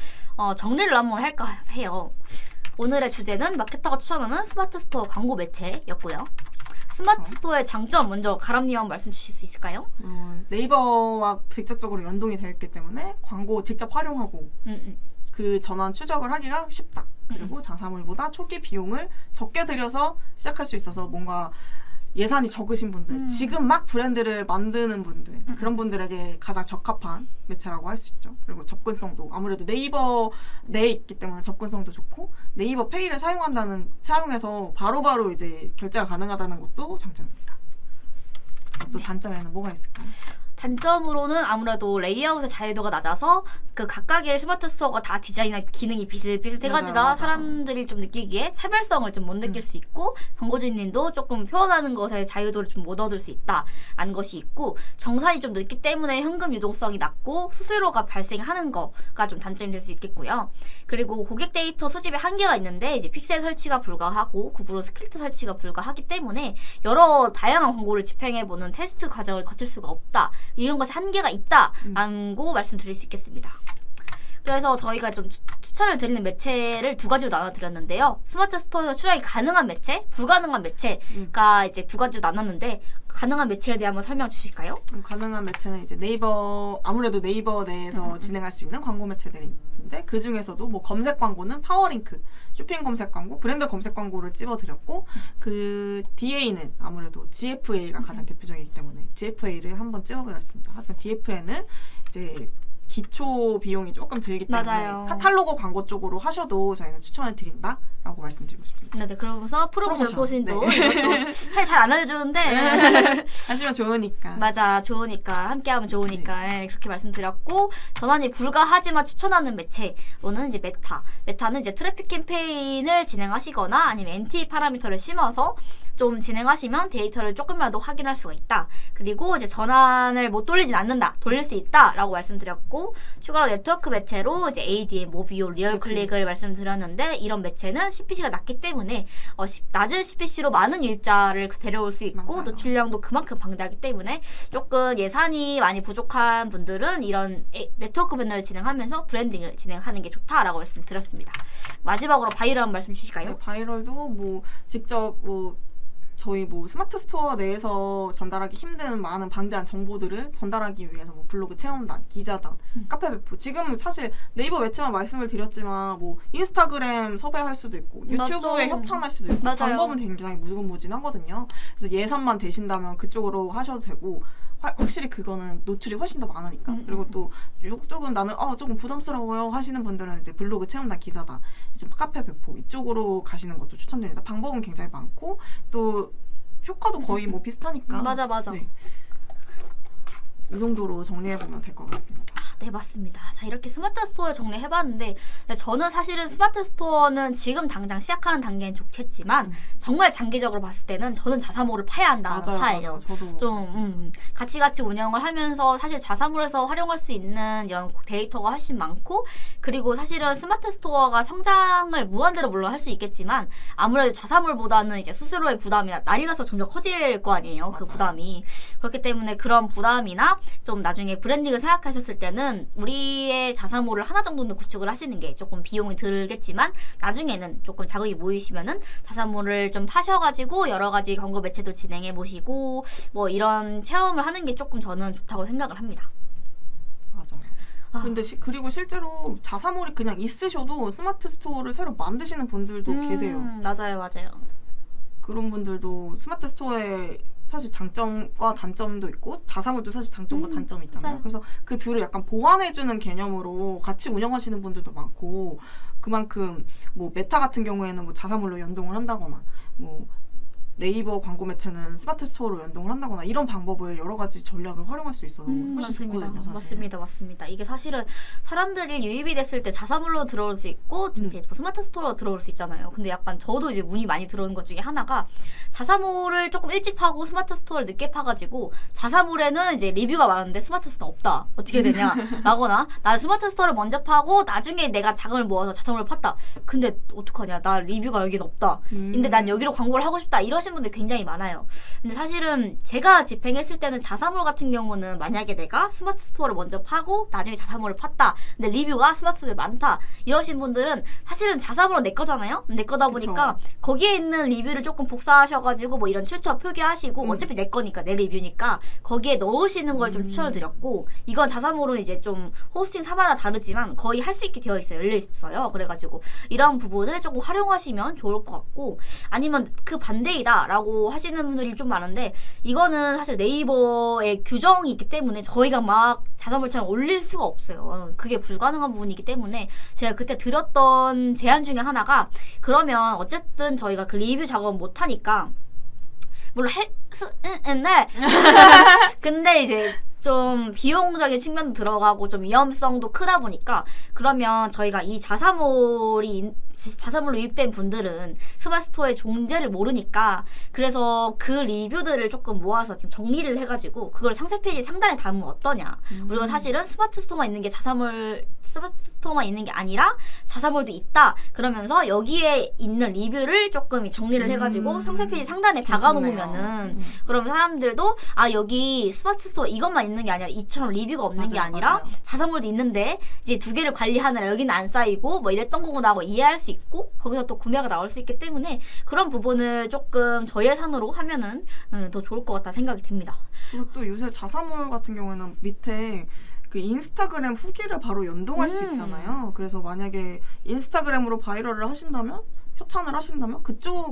정리를 한번 할까 해요. 오늘의 주제는 마케터가 추천하는 스마트 스토어 광고 매체였고요. 스마트 스토어의 장점 먼저 가람님 한번 말씀 주실 수 있을까요? 네이버와 직접적으로 연동이 되어 있기 때문에 광고 직접 활용하고 그 전환 추적을 하기가 쉽다. 그리고 자사물보다 초기 비용을 적게 들여서 시작할 수 있어서 뭔가 예산이 적으신 분들, 지금 막 브랜드를 만드는 분들, 그런 분들에게 가장 적합한 매체라고 할 수 있죠. 그리고 접근성도 아무래도 네이버 내에 있기 때문에 접근성도 좋고 네이버 페이를 사용해서 바로바로 이제 결제가 가능하다는 것도 장점입니다. 또 단점에는 뭐가 있을까요? 단점으로는 아무래도 레이아웃의 자유도가 낮아서 그 각각의 스마트 스토어가 다 디자인이나 기능이 비슷비슷해가지고 맞아요. 사람들이 좀 느끼기에 차별성을 좀 못 느낄 수 있고 광고주님도 조금 표현하는 것에 자유도를 좀 못 얻을 수 있다라는 것이 있고 정산이 좀 늦기 때문에 현금 유동성이 낮고 수수료가 발생하는 거가 좀 단점이 될 수 있겠고요. 그리고 고객 데이터 수집에 한계가 있는데 이제 픽셀 설치가 불가하고 구글은 스크립트 설치가 불가하기 때문에 여러 다양한 광고를 집행해보는 테스트 과정을 거칠 수가 없다. 이런 것에 한계가 있다라고 말씀드릴 수 있겠습니다. 그래서 저희가 좀 추천을 드리는 매체를 두 가지로 나눠드렸는데요. 스마트 스토어에서 추천이 가능한 매체, 불가능한 매체가 이제 두 가지로 나눴는데 가능한 매체에 대해 한번 설명 주실까요? 가능한 매체는 이제 네이버, 아무래도 네이버 내에서 진행할 수 있는 광고 매체들이 있는데 그 중에서도 뭐 검색 광고는 파워링크, 쇼핑 검색 광고, 브랜드 검색 광고를 찝어드렸고 그 DA는 아무래도 GFA가 가장 대표적이기 때문에 GFA를 한번 찝어드렸습니다. 하지만 DFA는 이제 기초 비용이 조금 들기 때문에 맞아요. 카탈로그 광고 쪽으로 하셔도 저희는 추천을 드린다라고 말씀드리고 싶습니다. 네, 그러면서 프로모션 소신도 네. 이것도 잘 안 알려주는데 하시면 좋으니까. 맞아, 좋으니까 함께하면 좋으니까 예, 그렇게 말씀드렸고 전환이 불가하지만 추천하는 매체로는 이제 메타는 이제 트래픽 캠페인을 진행하시거나 아니면 NT 파라미터를 심어서 좀 진행하시면 데이터를 조금이라도 확인할 수가 있다. 그리고 이제 전환을 못 돌리진 않는다. 돌릴 수 있다라고 말씀드렸고 추가로 네트워크 매체로 이제 ADM, 모비오, 리얼 클릭을 말씀드렸는데 이런 매체는 CPC가 낮기 때문에 낮은 CPC로 많은 유입자를 데려올 수 있고 맞아요. 노출량도 그만큼 방대하기 때문에 조금 예산이 많이 부족한 분들은 이런 네트워크 배너를 진행하면서 브랜딩을 진행하는 게 좋다라고 말씀드렸습니다. 마지막으로 바이럴 한 말씀 주실까요? 네, 바이럴도 뭐 직접 뭐 저희 뭐 스마트 스토어 내에서 전달하기 힘든 많은 방대한 정보들을 전달하기 위해서 뭐 블로그 체험단, 기자단, 카페 배포. 지금 사실 네이버 매체만 말씀을 드렸지만 뭐 인스타그램 섭외할 수도 있고 유튜브에 맞죠. 협찬할 수도 있고 맞아요. 방법은 굉장히 무궁무진하거든요. 그래서 예산만 되신다면 그쪽으로 하셔도 되고 확실히 그거는 노출이 훨씬 더 많으니까. 그리고 또 이쪽은 나는 조금 부담스러워요 하시는 분들은 이제 블로그 체험단, 기자단, 이제 카페 배포 이쪽으로 가시는 것도 추천드립니다. 방법은 굉장히 많고 또 효과도 거의 뭐 비슷하니까. 맞아. 네. 이 정도로 정리해보면 될 것 같습니다. 네, 맞습니다. 자, 이렇게 스마트 스토어 정리해봤는데 저는 사실은 스마트 스토어는 지금 당장 시작하는 단계는 좋겠지만 정말 장기적으로 봤을 때는 저는 자사모를 파야 한다는 파예요. 저도 좀 같이 운영을 하면서 사실 자사몰에서 활용할 수 있는 이런 데이터가 훨씬 많고 그리고 사실은 스마트 스토어가 성장을 무한대로 물론 할 수 있겠지만 아무래도 자사몰보다는 이제 수수료의 부담이 날이 나서 점점 커질 거 아니에요. 그 부담이. 그렇기 때문에 그런 부담이나 좀 나중에 브랜딩을 생각하셨을 때는 우리의 자사몰을 하나 정도는 구축을 하시는 게 조금 비용이 들겠지만 나중에는 조금 자극이 모이시면은 자사몰을 좀 파셔가지고 여러 가지 광고 매체도 진행해 보시고 뭐 이런 체험을 하는 게 조금 저는 좋다고 생각을 합니다. 맞아요. 근데 그리고 실제로 자사몰이 그냥 있으셔도 스마트 스토어를 새로 만드시는 분들도 계세요. 맞아요. 그런 분들도 스마트 스토어에 사실 장점과 단점도 있고 자사몰도 사실 장점과 단점이 있잖아요. 맞아요. 그래서 그 둘을 약간 보완해주는 개념으로 같이 운영하시는 분들도 많고 그만큼 뭐 메타 같은 경우에는 뭐 자사몰로 연동을 한다거나 뭐 네이버 광고 매체는 스마트 스토어로 연동을 한다거나 이런 방법을 여러 가지 전략을 활용할 수 있어서 훨씬 좋거든요. 사실. 맞습니다. 이게 사실은 사람들이 유입이 됐을 때 자사몰로 들어올 수 있고 이제 스마트 스토어로 들어올 수 있잖아요. 근데 약간 저도 이제 문의 많이 들어오는 것 중에 하나가 자사몰을 조금 일찍 파고 스마트 스토어를 늦게 파가지고 자사몰에는 이제 리뷰가 많은데 스마트 스토어 없다. 어떻게 되냐? 라거나 나 스마트 스토어를 먼저 파고 나중에 내가 자금을 모아서 자사몰을 팠다. 근데 어떡하냐? 나 리뷰가 여긴 없다. 근데 난 여기로 광고를 하고 싶다. 이러신 분들 굉장히 많아요. 근데 사실은 제가 집행했을 때는 자사몰 같은 경우는 만약에 내가 스마트 스토어를 먼저 파고 나중에 자사몰을 팠다. 근데 리뷰가 스마트 스토어에 많다. 이러신 분들은 사실은 자사몰은 내 거잖아요. 내 거다 보니까 거기에 있는 리뷰를 조금 복사하셔가지고 뭐 이런 출처 표기하시고 어차피 내 거니까 내 리뷰니까 거기에 넣으시는 걸 좀 추천을 드렸고 이건 자사몰은 이제 좀 호스팅 사마다 다르지만 거의 할 수 있게 되어 있어요. 열려 있어요. 그래가지고 이런 부분을 조금 활용하시면 좋을 것 같고 아니면 그 반대이다 라고 하시는 분들이 좀 많은데 이거는 사실 네이버의 규정이 있기 때문에 저희가 막 자사몰처럼 올릴 수가 없어요. 그게 불가능한 부분이기 때문에 제가 그때 드렸던 제안 중에 하나가 그러면 어쨌든 저희가 그 리뷰 작업은 못하니까 물론 근데 이제 좀 비용적인 측면도 들어가고 좀 위험성도 크다 보니까 그러면 저희가 이 자사몰로 유입된 분들은 스마트 스토어의 존재를 모르니까 그래서 그 리뷰들을 조금 모아서 좀 정리를 해가지고 그걸 상세 페이지 상단에 담으면 어떠냐. 그리고 사실은 스마트 스토어만 있는 게 스마트 스토어만 있는 게 아니라 자사몰도 있다. 그러면서 여기에 있는 리뷰를 조금 정리를 해가지고 상세 페이지 상단에 박아놓으면은 그러면 사람들도 아 여기 스마트 스토어 이것만 있는 게 아니라 이처럼 리뷰가 없는 게 아니라 맞아요. 자사몰도 있는데 이제 두 개를 관리하느라 여기는 안 쌓이고 뭐 이랬던 거구나 하고 이해할 수 있고 거기서 또 구매가 나올 수 있기 때문에 그런 부분을 조금 저예산으로 하면은 더 좋을 것 같다 생각이 듭니다. 그리고 또 요새 자사몰 같은 경우에는 밑에 그 인스타그램 후기를 바로 연동할 수 있잖아요. 그래서 만약에 인스타그램으로 바이럴을 하신다면 협찬을 하신다면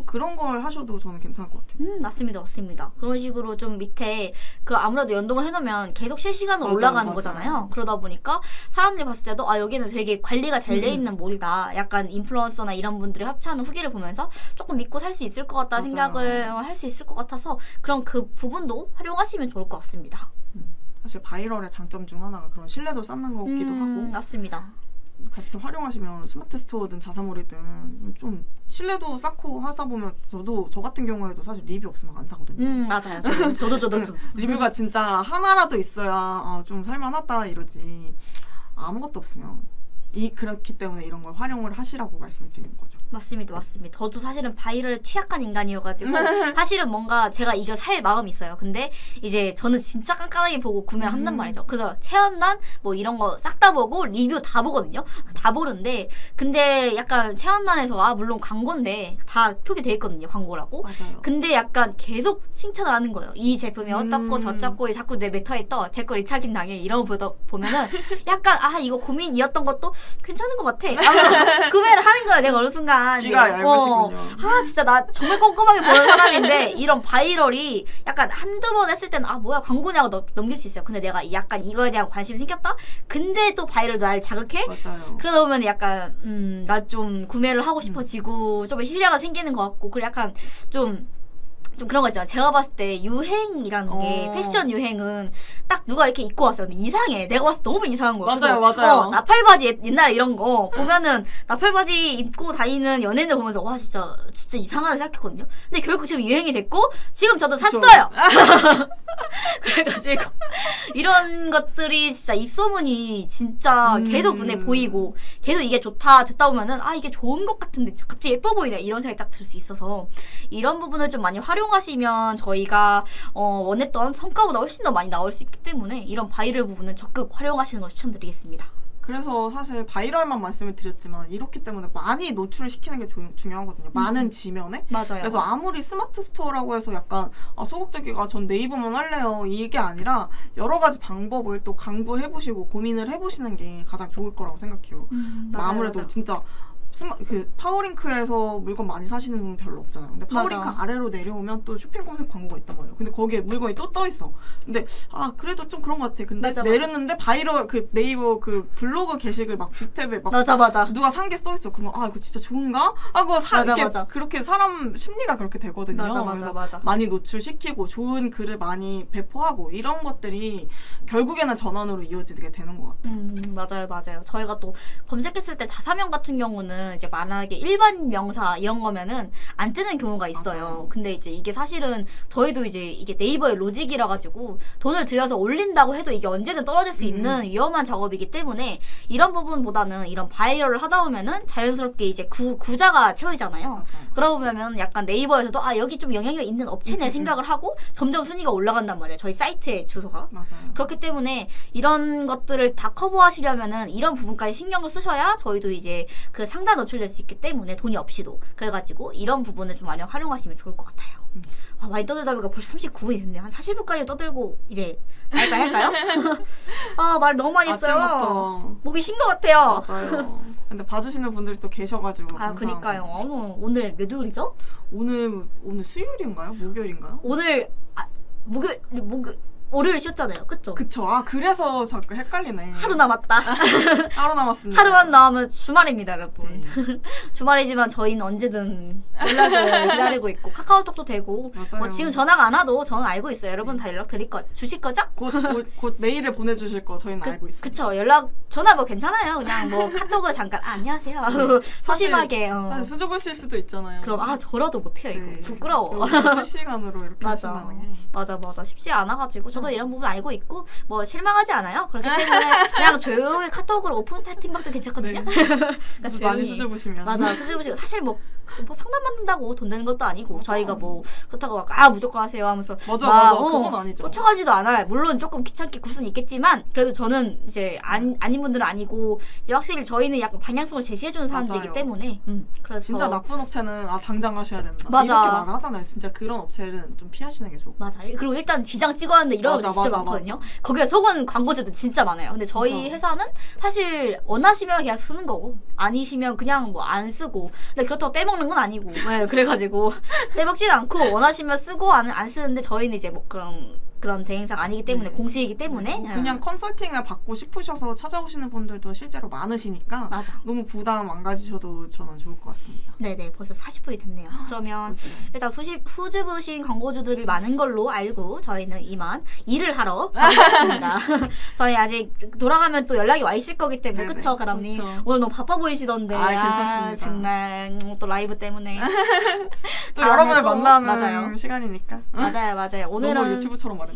그런 걸 하셔도 저는 괜찮을 것 같아요. 맞습니다, 맞습니다. 그런 식으로 좀 밑에 그 아무래도 연동을 해놓으면 계속 실시간으로 맞아요, 올라가는 맞아요. 거잖아요. 그러다 보니까 사람들이 봤을 때도 아 여기는 되게 관리가 잘 돼 있는 몰이다. 약간 인플루언서나 이런 분들이 협찬하는 후기를 보면서 조금 믿고 살 수 있을 것 같다 맞아요. 생각을 할 수 있을 것 같아서 그런 그 부분도 활용하시면 좋을 것 같습니다. 사실 바이럴의 장점 중 하나가 그런 신뢰도 쌓는 거기도 하고 맞습니다. 같이 활용하시면 스마트 스토어든 자사몰이든 좀 신뢰도 쌓고 하다 보면 저 같은 경우에도 사실 리뷰 없으면 안 사거든요. 맞아요. 저도. 리뷰가 진짜 하나라도 있어야 좀 살만하다 이러지 아무것도 없으면 그렇기 때문에 이런 걸 활용을 하시라고 말씀을 드리는 거죠. 맞습니다. 저도 사실은 바이럴에 취약한 인간이어가지고 사실은 뭔가 제가 이거 살 마음이 있어요. 근데 이제 저는 진짜 깐깐하게 보고 구매를 한단 말이죠. 그래서 체험단 뭐 이런 거 싹 다 보고 리뷰 다 보거든요. 다 보는데 근데 약간 체험단에서 물론 광고인데 다 표기돼 있거든요. 광고라고. 맞아요. 근데 약간 계속 칭찬을 하는 거예요. 이 제품이 어떻고 저쩌고 자꾸 내 메타에 떠. 제 거 리타긴 당해. 이런 거 보면은 약간 이거 고민이었던 것도 괜찮은 것 같아. 구매를 하는 거야. 내가 어느 순간 귀가 얇으시군요. 진짜 나 정말 꼼꼼하게 보는 사람인데 이런 바이럴이 약간 한두 번 했을 때는 뭐야 광고냐고 넘길 수 있어요. 근데 내가 약간 이거에 대한 관심이 생겼다? 근데 또 바이럴 날 자극해? 맞아요. 그러다 보면 약간 나 좀 구매를 하고 싶어지고 좀 희량이 생기는 것 같고 그리고 약간 좀 그런 거 있잖아. 제가 봤을 때 유행이라는 게 패션 유행은 딱 누가 이렇게 입고 왔어요. 근데 이상해. 내가 봤을 때 너무 이상한 거야. 맞아요. 나팔바지 옛날에 이런 거 보면은 나팔바지 입고 다니는 연예인들 보면서 와 진짜 이상하다 생각했거든요. 근데 결국 지금 유행이 됐고 지금 저도 샀어요. 그래가지고 이런 것들이 진짜 입소문이 진짜 계속 눈에 보이고 계속 이게 좋다 듣다 보면은 이게 좋은 것 같은데 갑자기 예뻐 보이네 이런 생각이 딱 들 수 있어서 이런 부분을 좀 많이 활용하시면 저희가 원했던 성과보다 훨씬 더 많이 나올 수 있기 때문에 이런 바이럴 부분은 적극 활용하시는 거 추천드리겠습니다. 그래서 사실 바이럴만 말씀을 드렸지만 이렇기 때문에 많이 노출을 시키는 게 중요하거든요. 많은 지면에. 맞아요. 그래서 아무리 스마트 스토어라고 해서 약간 소극적이가 전 네이버만 할래요 이게 아니라 여러 가지 방법을 또 강구해보시고 고민을 해보시는 게 가장 좋을 거라고 생각해요. 아무래도 진짜 파워링크에서 물건 많이 사시는 분은 별로 없잖아요. 근데 파워링크 아래로 내려오면 또 쇼핑 검색 광고가 있단 말이에요. 근데 거기에 물건이 또 떠 있어. 근데 그래도 좀 그런 것 같아. 근데 내렸는데 바이럴 네이버 블로그 게시글 막 뷰탭에 막 맞아. 누가 산 게 써 있어. 그러면 이거 진짜 좋은가? 하고 그렇게 사람 심리가 그렇게 되거든요. 그래서 많이 노출시키고 좋은 글을 많이 배포하고 이런 것들이 결국에는 전환으로 이어지게 되는 것 같아요. 맞아요. 저희가 또 검색했을 때 자사명 같은 경우는 이제 만약에 일반 명사 이런 거면은 안 뜨는 경우가 있어요. 맞아요. 근데 이제 이게 사실은 저희도 이제 이게 네이버의 로직이라 가지고 돈을 들여서 올린다고 해도 이게 언제든 떨어질 수 있는 위험한 작업이기 때문에 이런 부분보다는 이런 바이럴을 하다 보면은 자연스럽게 이제 구자가 채워지잖아요. 맞아요. 그러다 보면 약간 네이버에서도 여기 좀 영향력 있는 업체네 생각을 하고 점점 순위가 올라간단 말이에요. 저희 사이트의 주소가. 맞아요. 그렇기 때문에 이런 것들을 다 커버하시려면은 이런 부분까지 신경을 쓰셔야 저희도 이제 그 상단 노출될 수 있기 때문에 돈이 없이도 그래가지고 이런 부분을 좀 많이 활용하시면 좋을 것 같아요. 많이 떠들다 보니까 벌써 39분이 됐네요. 한 40분까지 떠들고 이제 할까요? 말 너무 많이 했어요. 아침부터. 목이 쉰 것 같아요. 맞아요. 근데 봐주시는 분들이 또 계셔가지고 그니까요. 오늘 몇 요일이죠? 오늘 수요일인가요? 목요일인가요? 오늘 목요일 월요일 쉬었잖아요. 그쵸? 그쵸. 아 그래서 자꾸 헷갈리네. 하루 남았다. 하루 남았습니다. 하루만 남으면 주말입니다, 여러분. 네. 주말이지만 저희는 언제든 연락을 기다리고 있고 카카오톡도 되고 맞아요. 뭐 지금 전화가 안 와도 저는 알고 있어요. 여러분 다 연락 주실 거죠? 곧 메일을 보내주실 거 저희는 알고 있습니다. 그쵸. 전화 뭐 괜찮아요. 그냥 뭐 카톡으로 잠깐 안녕하세요. 소심하게. 사실 수줍으실 수도 있잖아요. 그럼 저라도 못해요 이거. 네. 부끄러워. 실시간으로 이렇게 맞아. 하신다는 게. 맞아. 쉽지 않아가지고 저도 이런 부분 알고 있고 뭐 실망하지 않아요. 그렇기 때문에 그냥 조용히 카톡으로 오픈 채팅방도 괜찮거든요. 네. 그러니까 많이 조용히. 수줍으시면. 맞아. 수줍으시고 사실 뭐 상담 받는다고 돈 되는 것도 아니고 맞아. 저희가 뭐 그렇다고 막 무조건 하세요 하면서 맞아. 그건 아니죠. 쫓아가지도 않아요. 물론 조금 귀찮게 굴 수는 있겠지만 그래도 저는 이제 아닌 분들은 아니고 이제 확실히 저희는 약간 방향성을 제시해주는 사람들이기 맞아요. 때문에 그래서 진짜 나쁜 업체는 당장 가셔야 된다. 맞아. 이렇게 말하잖아요. 진짜 그런 업체는 좀 피하시는 게 좋고. 맞아. 그리고 일단 지장 찍었는데 이런 거 맞아, 진짜 맞아, 많거든요. 거기에 속은 광고주들 진짜 많아요. 근데 저희 진짜. 회사는 사실 원하시면 그냥 쓰는 거고 아니시면 그냥 뭐 안 쓰고. 근데 그렇다고 떼먹는 건 아니고. 네, 그래가지고 떼먹진 않고 원하시면 쓰고 안 쓰는데 저희는 이제 뭐 그런 대행사가 아니기 때문에 네. 공식이기 때문에 그냥 컨설팅을 받고 싶으셔서 찾아오시는 분들도 실제로 많으시니까 맞아. 너무 부담 안 가지셔도 저는 좋을 것 같습니다. 네네 벌써 40분이 됐네요. 그러면 일단 수줍으신 광고주들이 많은 걸로 알고 저희는 이만 일을 하러 가보겠습니다. 저희 아직 돌아가면 또 연락이 와 있을 거기 때문에 네네, 그쵸 가람님? 그렇죠. 오늘 너무 바빠 보이시던데 괜찮습니다. 정말 또 라이브 때문에 또 다음에 여러분을 또 만나는 맞아요. 시간이니까. 맞아요. 오늘은 너무 유튜브처럼 말했나?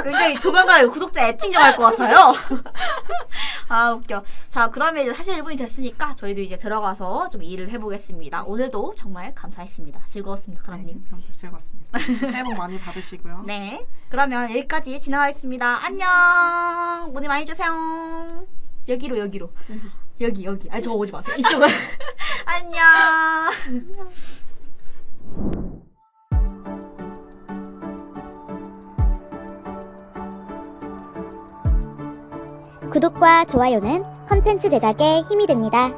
굉장히 조만간 구독자 애칭 좀 할 것 같아요. 웃겨. 자, 그러면 이제 41분이 됐으니까 저희도 이제 들어가서 좀 일을 해보겠습니다. 오늘도 정말 감사했습니다. 즐거웠습니다, 가람님. 감사 즐거웠습니다. 새해 복 많이 받으시고요. 네. 그러면 여기까지 진행하겠습니다. 안녕. 문의 많이 주세요. 여기로. 여기. 아니, 저거 오지 마세요. 이쪽으로. 안녕. 구독과 좋아요는 컨텐츠 제작에 힘이 됩니다.